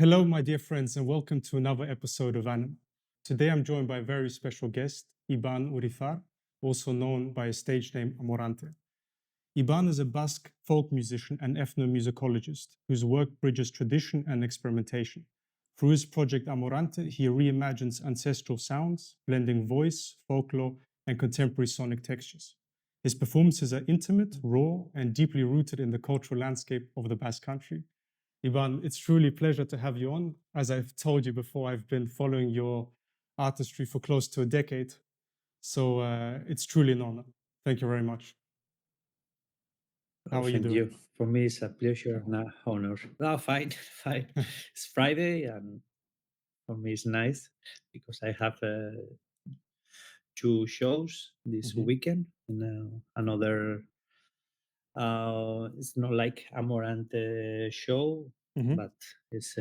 Hello, my dear friends, and welcome to another episode of Anima. Today I'm joined by a very special guest, Iban Urizar, also known by his stage name Amorante. Iban is a Basque folk musician and ethnomusicologist whose work bridges tradition and experimentation. Through his project Amorante, he reimagines ancestral sounds, blending voice, folklore, and contemporary sonic textures. His performances are intimate, raw, and deeply rooted in the cultural landscape of the Basque Country. Ivan, it's truly a pleasure to have you on. As I've told you before, I've been following your artistry for close to a decade. So it's truly an honor. Thank you very much. Oh, How are you thank doing? you. For me, it's a pleasure and an honor. Oh, fine, fine. It's Friday, and for me, it's nice because I have two shows this Mhm, weekend. And another, it's not like Amorante show, mhm. but it's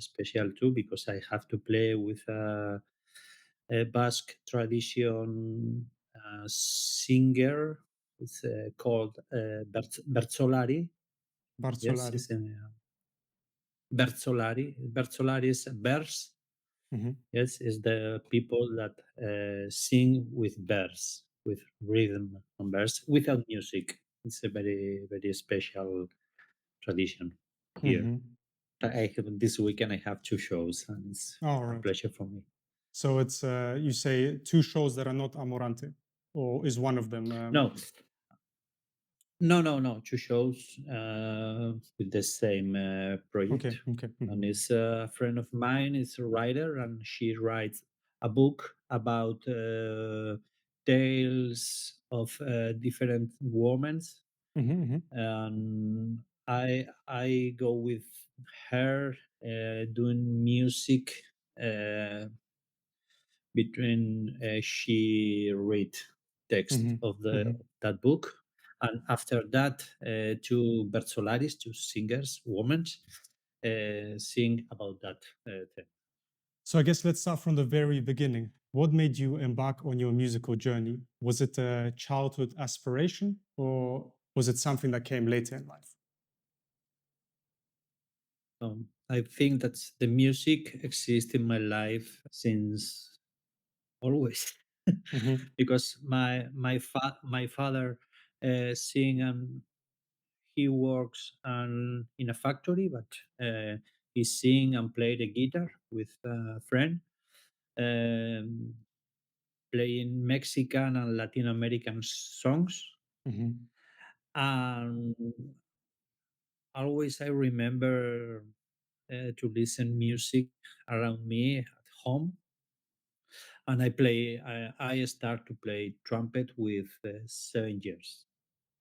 special too because I have to play with a Basque tradition singer. It's called Bertzolari. Yes, Barzolari. it's in Bertzolari. Bertzolari is bears. Mhm, Yes, is the people that sing with bears, with rhythm and bears, without music. It's a very, very special tradition here. mhm. I have, this weekend I have two shows, and it's All a right. pleasure for me. So it's, you say, two shows that are not Amorante, or is one of them? No, no. Two shows with the same Okay, project, okay. and Mhm, it's a friend of mine. Is a writer, and she writes a book about tales of different women. mhm, mhm, And I go with her doing music uh, between she read text mhm, of the mhm. that book, and after that two Berzolaris, two singers, women, sing about that thing. So I guess let's start from the very beginning. What made you embark on your musical journey? Was it a childhood aspiration or was it something that came later in life? I think that the music exists in my life since always, Hmm. because my father sing, and he works in a factory, but he sing and play the guitar with a friend, um, playing Mexican and Latin American songs. Hmm. And always I remember to listen music around me at home. And I start to play trumpet with 7 years,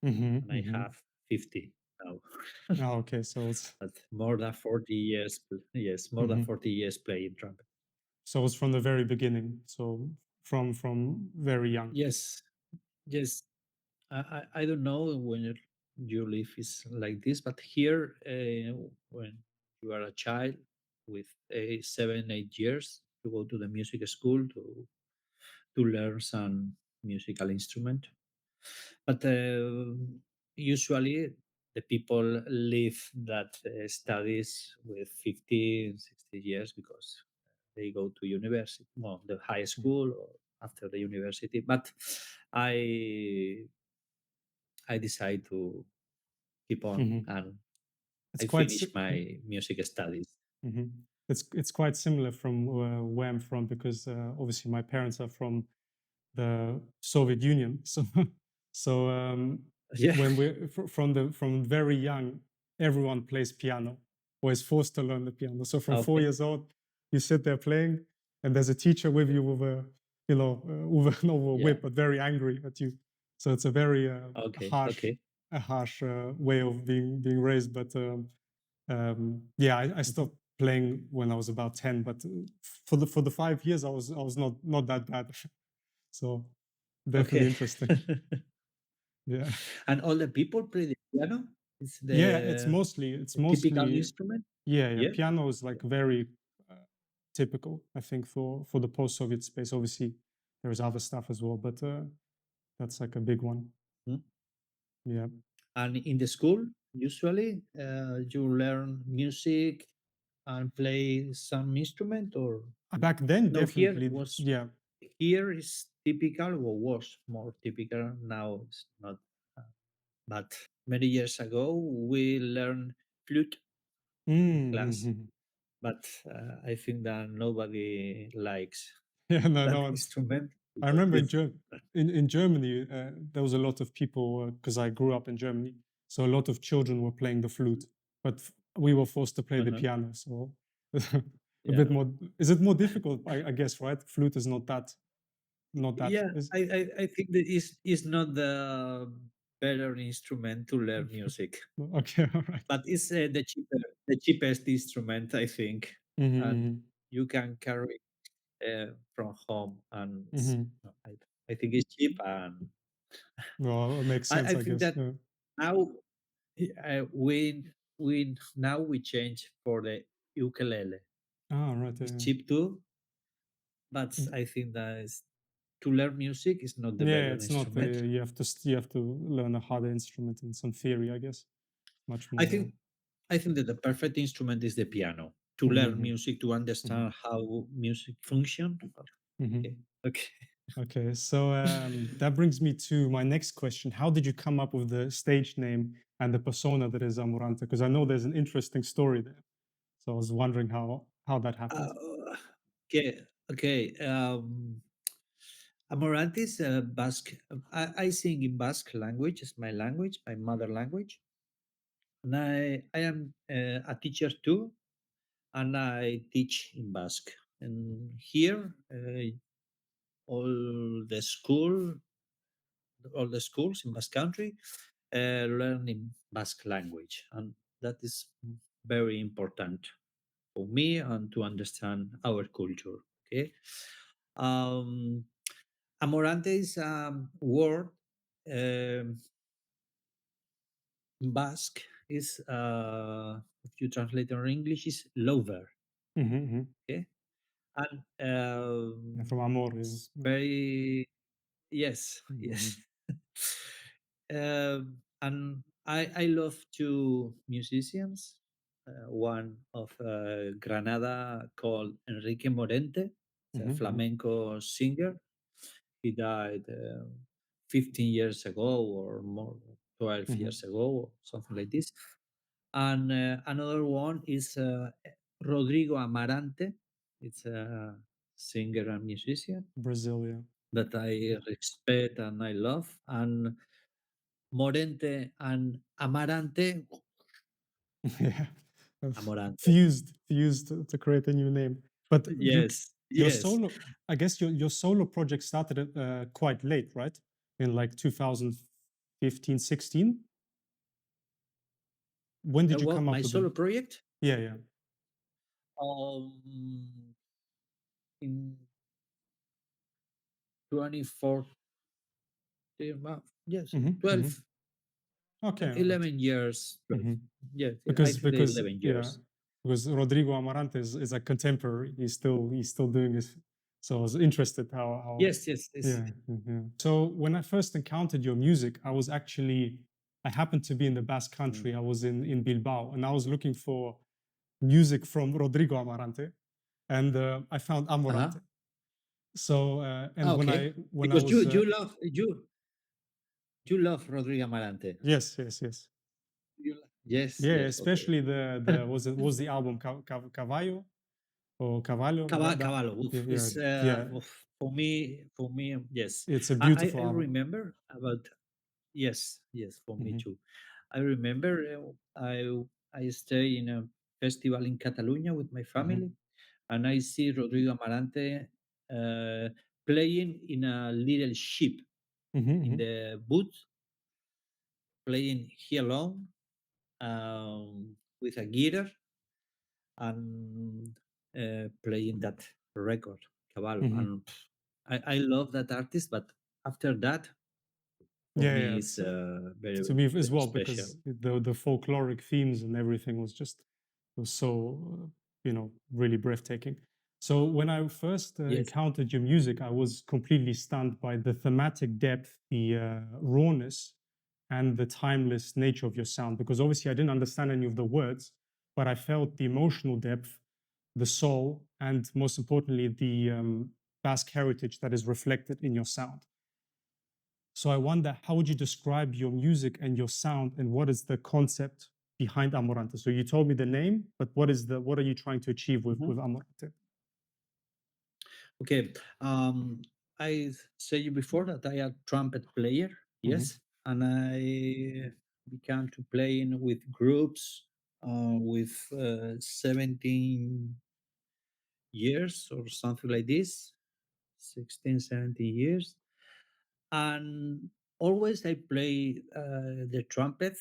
Hmm. and I Hmm. have 50 now. Oh, okay. So it's But more than 40 years, yes, more than mhm. 40 years playing trumpet. So it's from the very beginning. So from very young. Yes, yes. I don't know when you live is like this, but here, when you are a child with 7, 8 years, you go to the music school to learn some musical instrument. But usually the people leave that studies with 15, 60 years because they go to university, well, the high school or after the university. But I I decide to keep on, Hmm. and It's I quite finish my music studies. it's quite similar from where I'm from because obviously my parents are from the Soviet Union. So, so Yeah. when we from very young, everyone plays piano or is forced to learn the piano. So from four Okay. years old, you sit there playing, and there's a teacher with you with a with a, not with a Yeah. whip, but very angry at you. So it's a very Okay. harsh Okay. way of being raised. But yeah, I Mhm. stopped playing when I was about 10. But for the 5 years, I was not that bad. So definitely Okay. interesting. Yeah. And all the people play the piano. It's Yeah, it's the typical mostly instrument. yeah. Yeah. Piano is like very typical, I think, for the post-Soviet space. Obviously, there's other stuff as well, but that's like a big one. Mm. Yeah. And in the school, usually you learn music. and play some instrument, or Back then, no? Here definitely, was yeah. here is typical, or was more typical. Now it's not. uh, But many years ago, we learned flute in class. Mm-hmm. But I think that nobody likes Yeah, no, no that one's. instrument I because remember it's in Germany, there was a lot of people because I grew up in Germany, so a lot of children were playing the flute, but we were forced to play the uh-huh. piano. So a bit Yeah. more. Is it more difficult? I guess, right? Flute is not that. Yeah, Is I think that is not the better instrument to learn music, okay. All right. but it's the cheapest instrument, I think, and Mm-hmm, you can carry from home, and mm-hmm. I think it's cheap, and Well, it makes sense, I I think guess. that Yeah. now we now we change for the ukulele. Ah, right. It's Yeah. cheap too, but Yeah. I think that is to learn music is not the Yeah, better it's not. instrument. You have to learn a harder instrument and some theory, I guess. Much I more. think I think that the perfect instrument is the piano to learn Mm-hmm, music, to mm-hmm, understand how music function. mm-hmm. Okay, okay. Okay, so that brings me to my next question. How did you come up with the stage name and the persona that is Amorante? Because I know there's an interesting story there. So I was wondering how that happened. Uh, okay, okay. Amorante is Basque. I sing in Basque language. It's my language, my mother language, and I am a teacher too, and I teach in Basque. And here, all the school, all the schools in Basque Country learn in Basque language, and that is very important for me and to understand our culture. Okay, um, Amorante is a word um, in Basque is if you translate it in English is lover. Mm-hmm, mm-hmm. Okay, and Yeah, from Amor. Yeah. it's very yes, Mm-hmm, yes. And I love two musicians. One of Granada called Enrique Morente, a mm-hmm, flamenco singer. He died 15 years ago or more, 12 mm-hmm. years ago, or something like this. And another one is Rodrigo Amarante. It's a singer and musician Brazil, yeah. that I respect and I love. And Morente and Amarante, Yeah. Amorante. Fused to create a new name. But Yes, your yes. solo, I guess your solo project started quite late, right? In like 2015, 16. When did you Well, come my up with the? solo project Yeah, yeah. um, in 2014, yes, Hmm, 12, hmm. Okay, all right. 11 years. 12. Hmm. Yes, I Because think the 11 yeah, years. because Rodrigo Amarante is a contemporary. He's still doing this. So I was interested how Yes, yes, yes. yeah, yeah. So when I first encountered your music, I happened to be in the Basque Mm. Country. I was in Bilbao, and I was looking for music from Rodrigo Amarante, and I found Uh-huh. Amorante. So and Okay. when I Because was you love Rodrigo Amarante. yes, yes, yes. Yes, Yeah, yes, okay. especially the was the album Cavallo or Cavallo that Cavallo, yeah, oof, yeah, is yeah, for me, yes. it's a I beautiful album. remember about yes, yes, for me Hmm, too. I remember I stay in a festival in Catalonia with my family, hmm, and I see Rodrigo Amarante uh, playing in a little ship hmm, in hmm. the booth, playing he alone with a guitar and playing that record, Caballo. Hmm. And I love that artist, but after that, for Yeah, me, yeah, it's very, to me as very well special. because the folkloric themes and everything was so really breathtaking. So when I first Yes. encountered your music, I was completely stunned by the thematic depth, the rawness, and the timeless nature of your sound. Because obviously I didn't understand any of the words, but I felt the emotional depth, the soul, and most importantly, the Basque heritage that is reflected in your sound. So I wonder, how would you describe your music and your sound, and what is the concept behind Amorante? So you told me the name, but what are you trying to achieve with Mhm. Amorante? Okay. Um, I said you before that I am trumpet player. Hmm. Yes, and I began to playing with groups with 17 years or something like this, 16, 17 years, and always I play the trumpet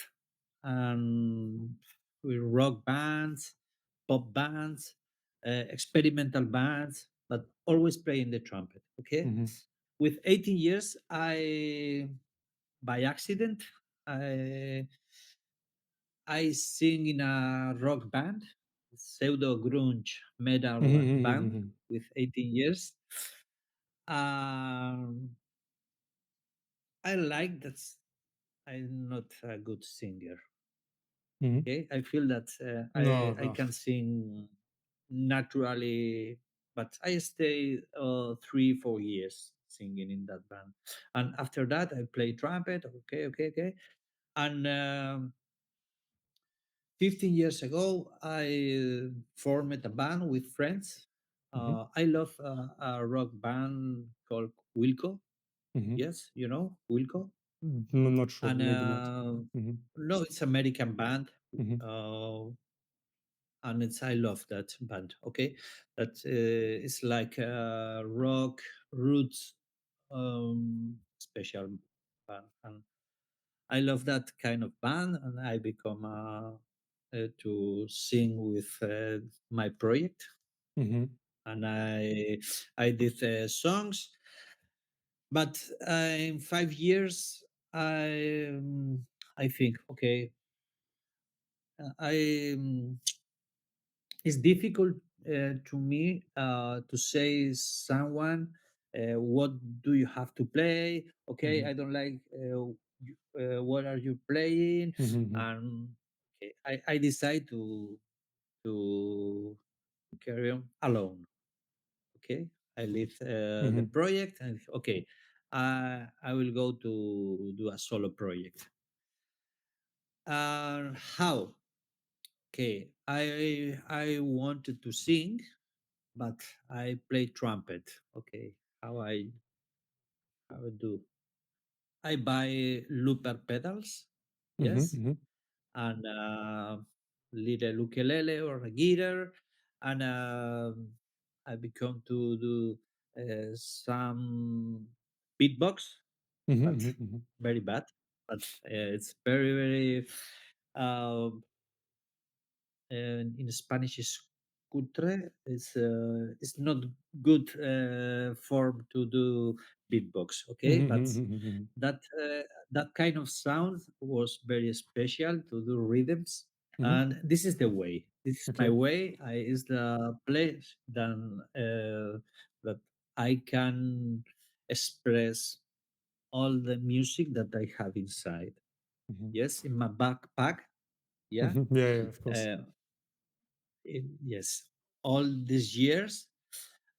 and with rock bands, pop bands, experimental bands, but always playing the trumpet. Okay, Hmm. with 18 years, I by accident I I sing in a rock band, pseudo grunge metal band Hmm. with 18 years. Um, I like that. I'm not a good singer. Hmm. Okay, I feel that No, I no. can sing naturally, but I stay 3 4 years singing in that band, and after that I play trumpet. Okay, okay, okay, and 15 years ago I formed a band with friends. Hmm. I love a rock band called Wilco. Hmm. Yes, you know Wilco. I'm not sure, And maybe not. Hmm. no, it's American band, Hmm. uh, and it's I love that band. Okay, that it's like rock roots special band, and I love that kind of band, and I become to sing with my project, Hmm. and I did songs, but in 5 years I think okay I it's difficult to me to say someone what do you have to play. Okay, Hmm. I don't like what are you playing, Hmm. and okay, I decide to carry on alone. Okay, I leave the Hmm. project and okay, I will go to do a solo project. How? Okay, I wanted to sing, but I play trumpet. Okay, how I do? I buy looper pedals, Hmm. yes, Hmm. and little ukulele or a guitar, and I become to do some beatbox, but Hmm. Hmm. very bad. But it's very very um, in Spanish is cutre. It's not good form to do beatbox. Okay, but Hmm. that that kind of sound was very special to do rhythms, Hmm. and this is the way. This is my Okay. way. Is the place then that I can express all the music that I have inside. Hmm. Yes, in my backpack. Yeah. Hmm. Yeah, yeah, of course. Uh, yes, all these years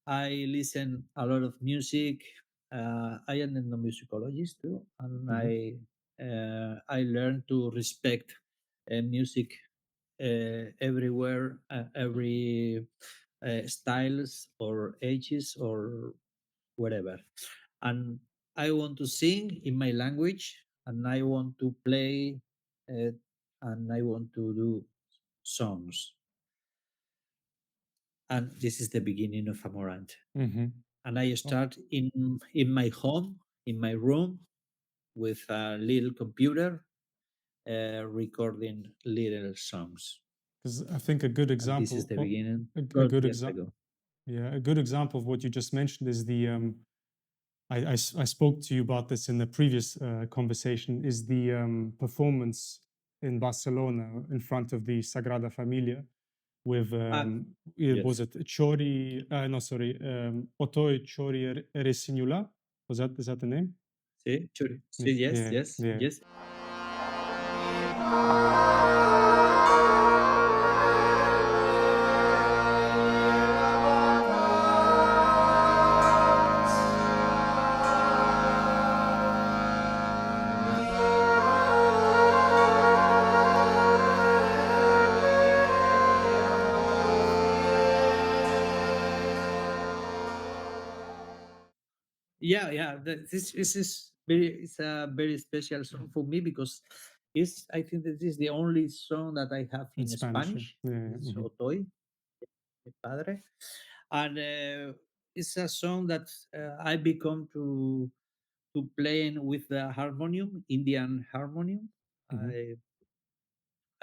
I listen a lot of music. I am a ethnomusicologist too, and Hmm. I learn to respect music everywhere, every styles or ages or whatever. And I want to sing in my language, and I want to play, uh, and I want to do songs. And this is the beginning of Amorant. Hmm. And I start in my home, in my room, with a little computer, recording little songs. Because I think a good And this is example, the beginning a 12 good years example, ago. yeah, a good example of what you just mentioned is the I spoke to you about this in the previous conversation, is the performance in Barcelona in front of the Sagrada Familia with Ah, it was yes. it Chori no sorry Otoi Chori Resinula, was that, is that the name? See, sure. Yeah, See, yes, yeah, yes, yeah. yes. Yeah. This is very, it's a very special song for me because it's, I think that this is the only song that I have In in Spanish? Spanish. Yeah, yeah. It's Hmm. Otoi, mi padre, and it's a song that I become to playing with the harmonium, Indian harmonium. Hmm.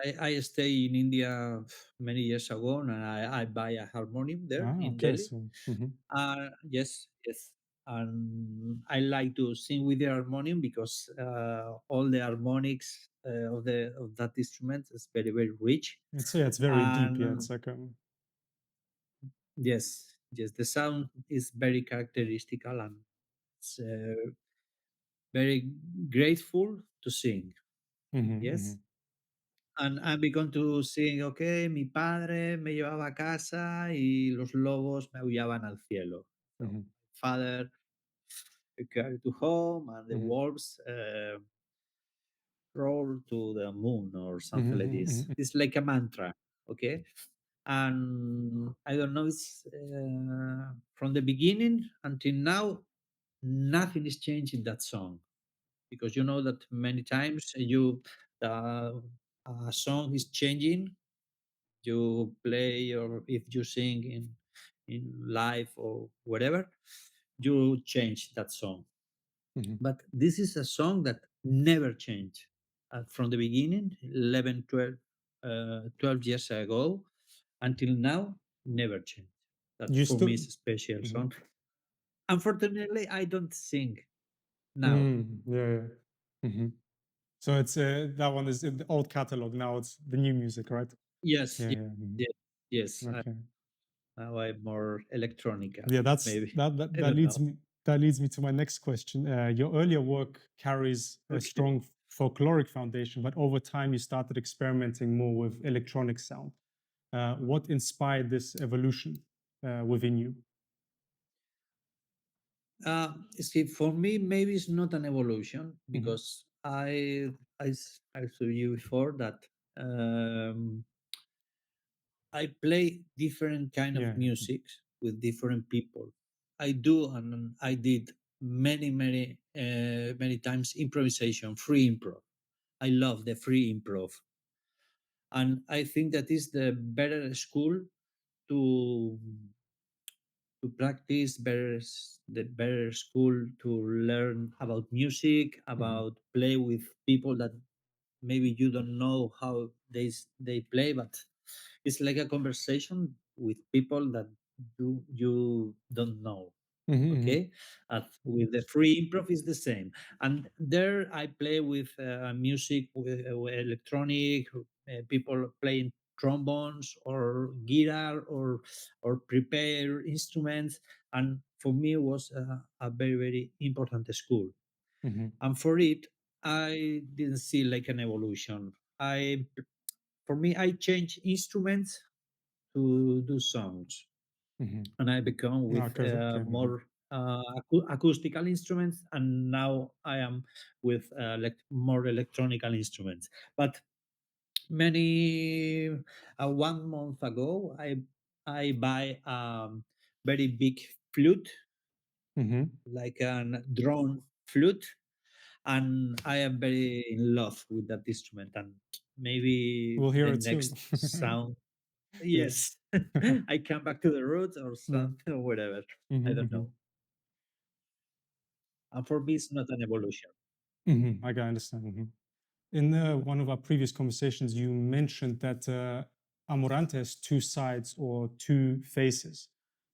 I I stay in India many years ago, and I buy a harmonium there Ah, in okay. Delhi. So, hmm. Yes, and I like to sing with the harmonium because all the harmonics of that instrument is very rich, It's yeah, it's very deep. Yeah, and it's like yes, the sound is very characteristical and it's very grateful to sing. hmm, hmm, Yes. And I began to sing, okay, mi padre me llevaba a casa y los lobos me aullaban al cielo. So, hmm, father carried to home and the hmm, wolves roll to the moon or hmm, something like hmm, this. hmm, It's like a mantra, okay? And I don't know, it's from the beginning until now, nothing is changed in that song because you know that many times the a song is changing, you play or if you sing in live or whatever, you change that song. hmm. But this is a song that never changed from the beginning, 11, 12, 12 years ago until now, never changed. That You for me still. is a special Mhm. song. Unfortunately, I don't sing now. Mm, yeah, yeah. Hmm. So it's that one is in the old catalog. Now it's the new music, right? Yes, Yeah, yes, yeah. Mhm. yes, yes. Okay. Now I'm more electronica, Yeah, that's maybe. that I don't know. that leads me to my next question. Your earlier work carries a Okay. strong folkloric foundation, but over time you started experimenting more with electronic sound. What inspired this evolution within you? See, for me, maybe it's not an evolution Hmm. because I told you before that um, I play different kind of Yeah. Yeah. music with different people. I do and I did many times improvisation, free improv. I love the free improv, and I think that is the better school to to practice better, the better school to learn about music, Hmm. about play with people that maybe you don't know how they play, but it's like a conversation with people that you don't know. Hmm. Okay, with the free improv is the same, and there I play with music with electronic people playing trombones or guitar or prepare instruments, and for me it was a very important school, Hmm. and for it I didn't see like an evolution. I For me I changed instruments to do songs, Hmm. and I become No, with because okay. Hmm. more acoustical instruments, and now I am with like more electronical instruments. But many 1 month ago, I buy very big flute, Hmm. like a drone flute, and I am very in love with that instrument. And maybe We'll hear the it soon. next sound, Yeah. yes, I come back to the roots or Yeah. something or whatever. I Hmm. don't Hmm. know. And for me, it's not an evolution. Hmm. I can understand. Mhm. In one of our previous conversations, you mentioned that Amorante has two sides or two faces,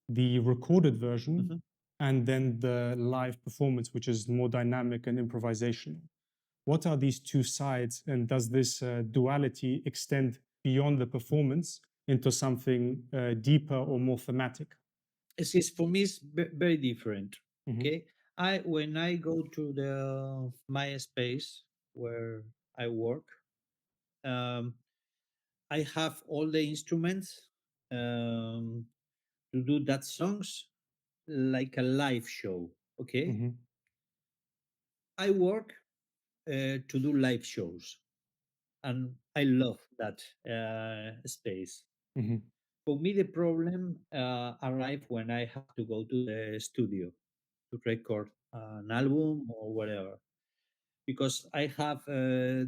the recorded version Mhm. and then the live performance, which is more dynamic and improvisational. What are these two sides, and does this duality extend beyond the performance into something deeper or more thematic? For me, it's very different. Hmm. Okay, I when I go to the my space where I work, um, I have all the instruments to do that songs like a live show. Okay, Hmm. I work to do live shows, and I love that space. Hmm. For me, the problem arrived when I have to go to the studio. to record an album or whatever, because I have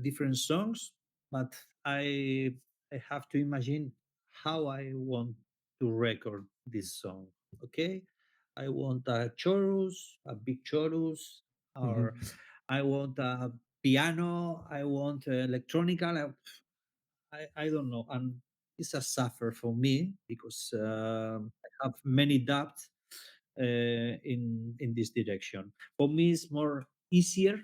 different songs, but I have to imagine how I want to record this song. Okay, I want a chorus, a big chorus, or Hmm. I want a piano. I want electronical. I don't know, and it's a suffer for me because I have many doubts in this direction. For me, it's more easier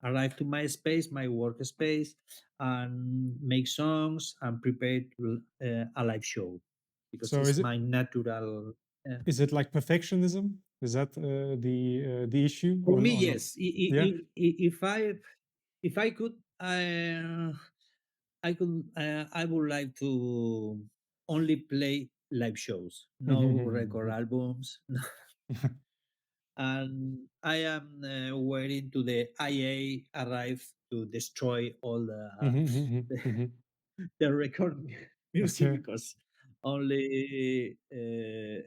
arrive to my space, my workspace, and make songs and prepare a live show because So it's my natural. is it like perfectionism? Is that the issue For me, or not? yes. Yeah. If I could, I could. I would like to only play live shows, no record Mhm. albums, and I am waiting to the IA arrive to destroy all Mhm. the, Mhm. the record music Okay. because only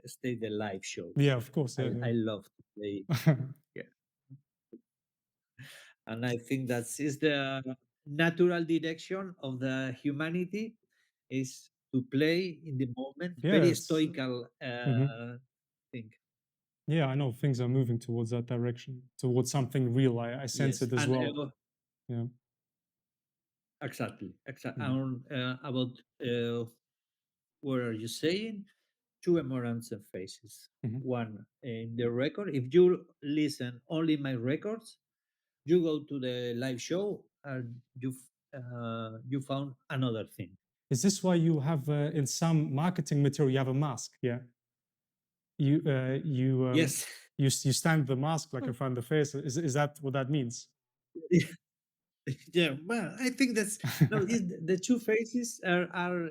stay the live shows. Yeah, of course. Yeah, I love to play, yeah. yeah, and I think that is the natural direction of the humanity is to play in the moment. Yeah, Very it's stoical mhm. thing. Yeah, I know things are moving towards that direction, towards something real. I sense Yes, it as and well. Yeah. exactly, exactly. Mm. About what are you saying? Two emergence phases. Mhm. One in the record. If you listen only my records, you go to the live show and you found another thing. Is this why you have in some marketing material you have a mask? Yeah. Yes. You stand the mask like in front of the face. Is that what that means? Yeah, well, I think that's no. The two phases are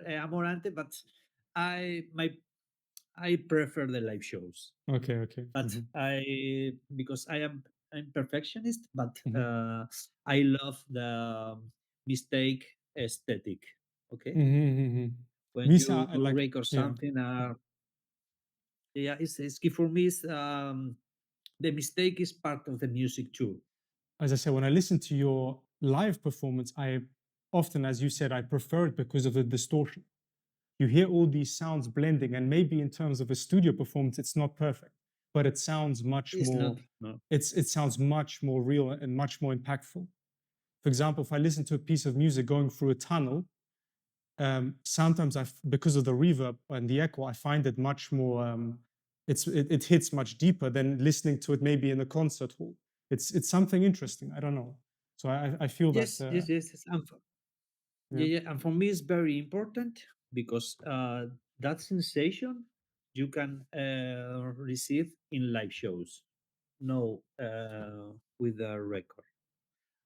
Amorante, but my I prefer the live shows. Okay. Okay. But Mhm. because I'm perfectionist, but Mhm. I love the mistake aesthetic. Okay, Mhm. Mhm. when Me, you like record yeah. something, yeah, it's key for me. Is the mistake is part of the music too. As I said, when I listen to your live performance, I often, as you said, I prefer it because of the distortion. You hear all these sounds blending, and maybe in terms of a studio performance, it's not perfect, but it sounds much It's more. not no. It sounds much more real and much more impactful. For example, if I listen to a piece of music going through a tunnel, sometimes because of the reverb and the echo, I find it much more. It hits much deeper than listening to it maybe in a concert hall. It's something interesting. I don't know. So I feel that. Yes, yes, yes. Yes. Yeah. Yeah, yeah, and for me it's very important because that sensation you can receive in live shows, no, with a record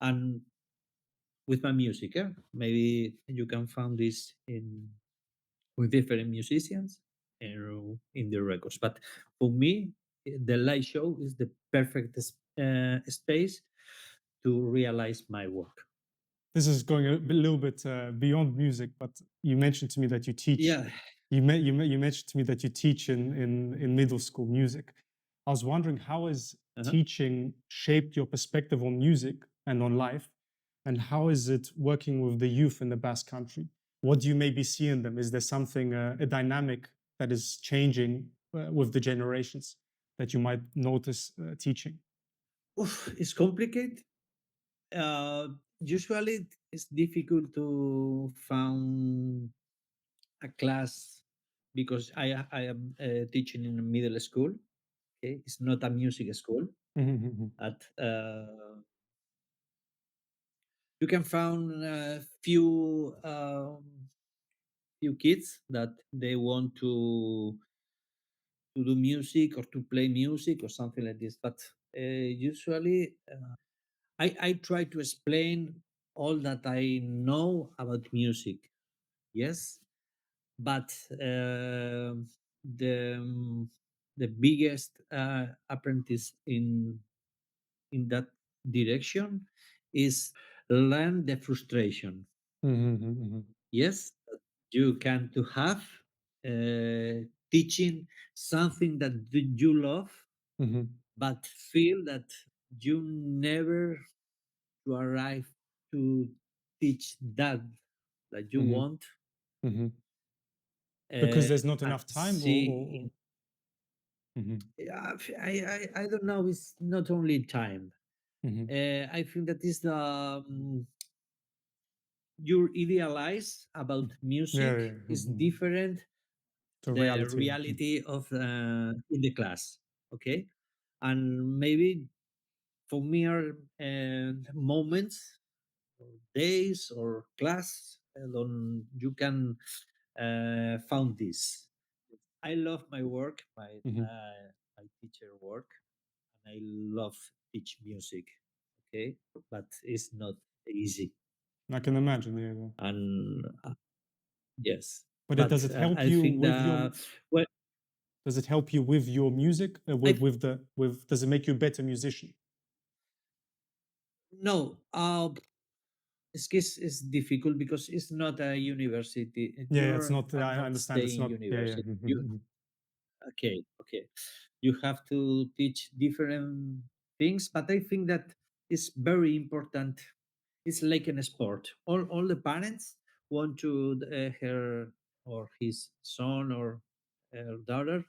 and with my music. Maybe you can find this in with different musicians in the records, but for me, the live show is the perfect space to realize my work. This is going a little bit beyond music, but you mentioned to me that you teach. Yeah. You mentioned to me that you teach in middle school music. I was wondering how has Uh-huh. teaching shaped your perspective on music and on life, and how is it working with the youth in the Basque Country? What do you maybe see in them? Is there something a dynamic that is changing with the generations that you might notice teaching? Oof, it's complicated. Usually it's difficult to find a class because I am teaching in a middle school. Okay, it's not a music school. Mhm. At you can find few kids that they want to do music or to play music or something like this. But usually I try to explain all that I know about music. Yes, but the the biggest apprentice in that direction is learn the frustration. Mhm. Mhm. Yes, you can to have teaching something that you love. Hmm. but feel that you never to arrive to teach that you Hmm. want, Hmm. Because there's not and enough time, see. Mhm, I don't know. It's not only time. mhm. I think that is the your idealize Mm. about Yeah, music yeah. is Mhm. different To the reality. Mhm, reality of in the class. Okay, and maybe for me are moments, or days, or class on you can found this. I love my work, mhm. my teacher work, and I love teach music. Okay, but it's not easy. I can imagine. Yeah, yeah. And yes, But but does it help I you think with that, well, your music? I With the with does it make you a better musician? no, it's difficult because it's not a university. Yeah, yeah, it's You not. are I not understand. It's staying not. Yeah, yeah. university. Mhm, You mhm, okay, okay. You have to teach different things, but I think that is very important. It's like in a sport. All the parents want to her or his son or daughter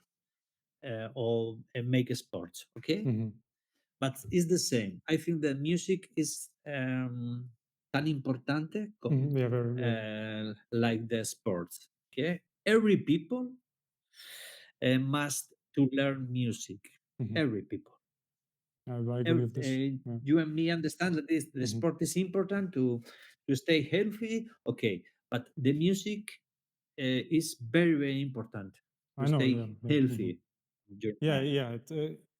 or make sports. Okay, mhm, but it's the same. I think the music is tan importante mhm. Yeah, very. Yeah. like the sports. Okay, every people must to learn music. Mhm. Every people. I agree with this. Yeah. You and me understand that this the Mhm. sport is important to stay healthy. Okay, but the music is very important to I know. Yeah, stay yeah. Mhm. healthy in your Yeah, life. yeah.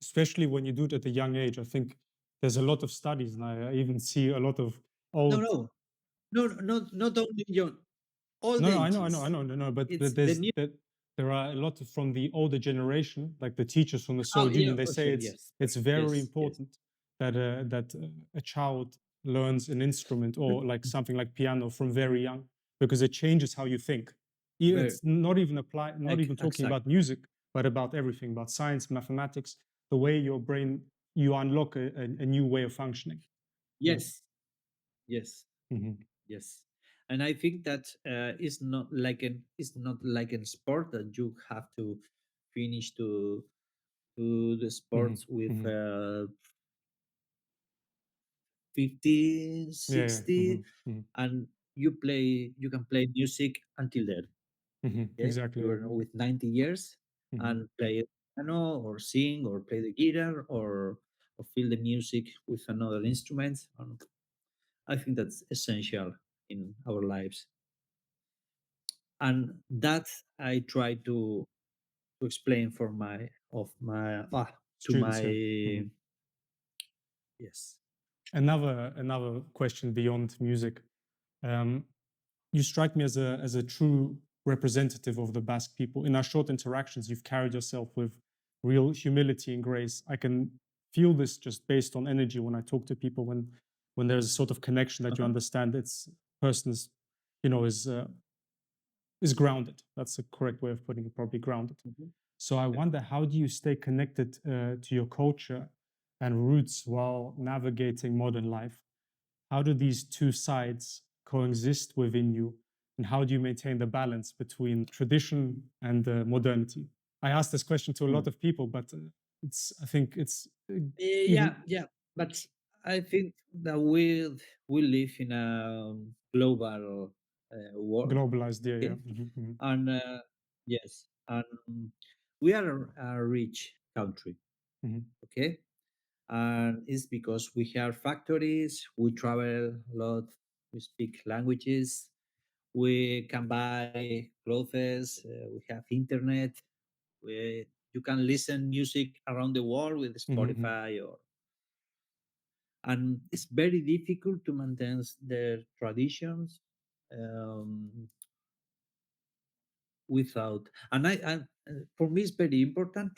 Especially when you do it at a young age. I think there's a lot of studies, and I even see a lot of No, old. no, no, not only young, all No, the no, I ages. know, no, no. But It's the there's music. that there are a lot from the older generation, like the teachers from the Oh Soviet yeah, Union. They say okay, yes, it's very yes, yes. important that a child learns an instrument or like something like piano from very young because it changes how you think. Very It's not even not even talking exact. about music, but about everything, about science, mathematics, the way your brain you unlock a new way of functioning. Yeah. Yes, yes, Hmm. yes. And I think that it's not like in sport that you have to finish to the Hmm. sports with Hmm. 50, Yeah. Yeah. Hmm. 60, Hmm. and you can play music until there. Hmm. Okay, Exactly. Yeah. you're with 90 years Hmm. and play piano or sing or play the guitar or feel the music with another instrument. And I think that's essential in our lives, and that I try to explain for my of my to Students. my Yeah. Hmm. yes. Another question beyond music. Um, you strike me as a true representative of the Basque people. In our short interactions, you've carried yourself with real humility and grace. I can feel this just based on energy when I talk to people. When there's a sort of connection that you Uh-huh. understand, it's person is, you know, is grounded. That's the correct way of putting it. Probably grounded. Mhm. So I Yeah. wonder, how do you stay connected to your culture and roots while navigating modern life? How do these two sides coexist within you? And how do you maintain the balance between tradition and modernity? I ask this question to a lot Hmm. of people, but I think it's even Yeah, yeah, but I think that we live in a global world. globalized. Yeah, yeah. Okay, Mhm, and yes, and we are a rich country. mhm, Okay, and it's because we have factories, we travel a lot, we speak languages, we can buy clothes, we have internet, we you can listen music around the world with mhm, mhm, Spotify, or and it's very difficult to maintain their traditions um, without. And for me, it's very important.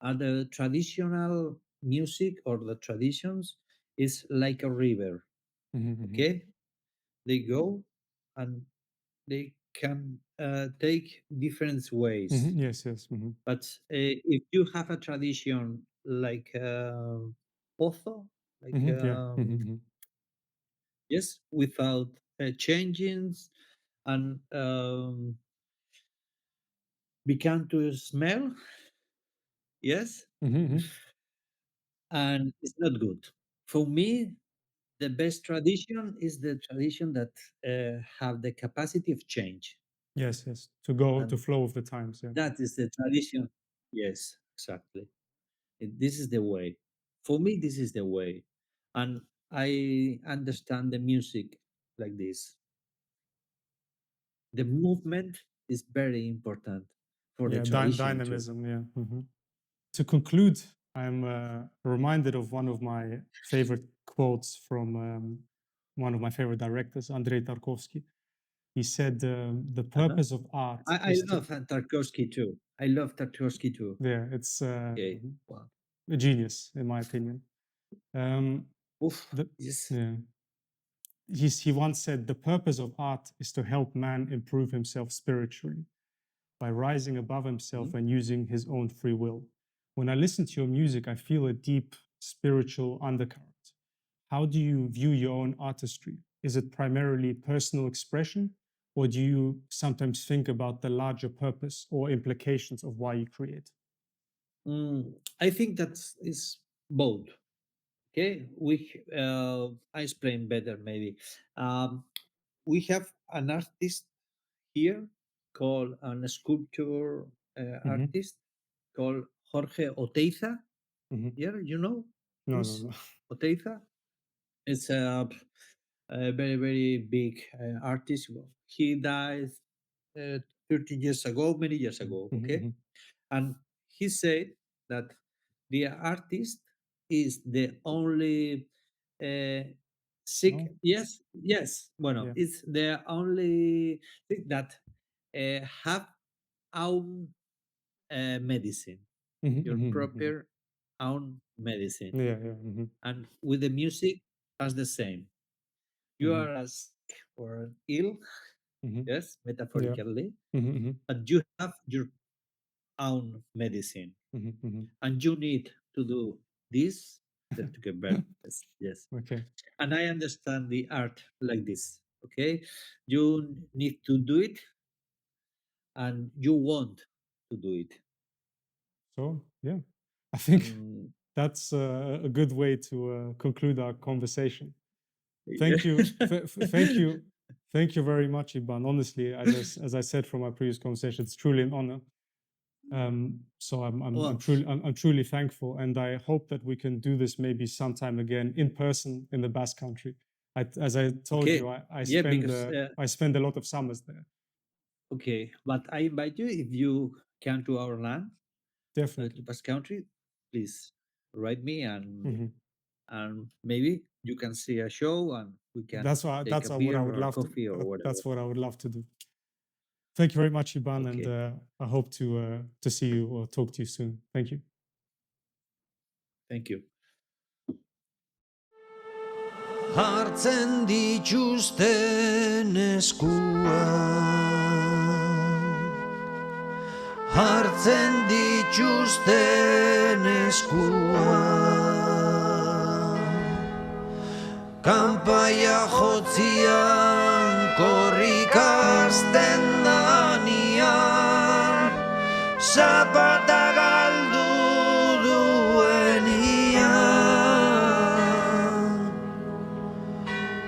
And the traditional music or the traditions is like a river. mhm, mhm, Okay, they go and they can take different ways. mhm. Yes, yes. Mhm, But if you have a tradition like pozo, like Yeah. yes, without changes, and began to smell. Yes, and it's not good. For me, the best tradition is the tradition that have the capacity of change, Yes, yes. To go to and flow with the times. Yeah. that is the tradition. Yes, exactly. This is the way. For me, this is the way, and I understand the music like this. The movement is very important for the Yeah. tradition too. Dynamism. Yeah. To conclude, I'm reminded of one of my favorite quotes from one of my favorite directors, Andrei Tarkovsky. He said, "The Uh-huh. purpose of art I is to." love Tarkovsky too. I love Tarkovsky too. Yeah, it's Okay. Wow. a genius in my opinion. Um, Oof. the, Yes. yeah, he once said, "The purpose of art is to help man improve himself spiritually by rising above himself Mhm. and using his own free will. When I listen to your music, I feel a deep spiritual undercurrent. How do you view your own artistry? Is it primarily personal expression, or do you sometimes think about the larger purpose or implications of why you create?" I think that is both. Okay, I explain better maybe. Um, we have an artist here called an sculpture Mm-hmm. artist called Jorge Oteiza. Mm-hmm. Yeah, you know No, no, who's no. Oteiza? It's a very very big artist. Well, he died uh, 30 years ago, many years ago. Mm-hmm. Okay, Mm-hmm. and he said that the artist is the only uh, sick. No? Yes. Bueno, Yeah. it's the only thing that have own medicine, Mm-hmm. your Mm-hmm. Mm-hmm. proper own medicine, Yeah, yeah. Mm-hmm. and with the music as the same. You Mm-hmm. are as sick or ill, Mm-hmm. yes, Yeah. metaphorically, Mm-hmm. Mm-hmm. but you have your own medicine, Mm-hmm. Mm-hmm. and you need to do this to get better. Yes, yes. Okay. And I understand the art like this. Okay, you need to do it, and you want to do it. So, yeah, I think And that's a good way to conclude our conversation. yeah. Thank you. Thank you. Thank you very much, Iban. Honestly, as I said from our previous conversation, it's truly an honor. So I'm Well, truly I'm truly thankful, and I hope that we can do this maybe sometime again in person in the Basque Country. As I told okay, you, yeah, because I spend a lot of summers there. okay, but I invite you, if you come to our land, to Definitely. Basque Country, please write me, Mhm. and maybe you can see a show, and we can take That's a what I beer would or a love to. coffee or whatever. That's what I would love to do. Thank you very much, Iban, and Okay, I hope to see you or talk to you soon. Thank you. thank you. Hartzen dituzten eskuak, hartzen dituzten eskuak, kanpaia jotzian korrikasten danian, zapata galdu duenian.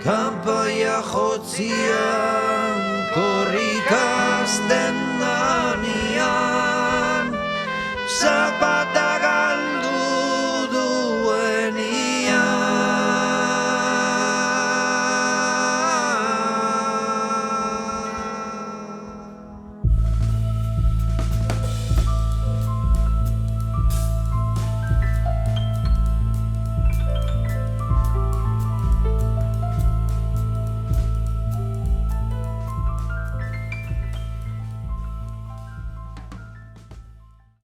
Kanpaia jotzian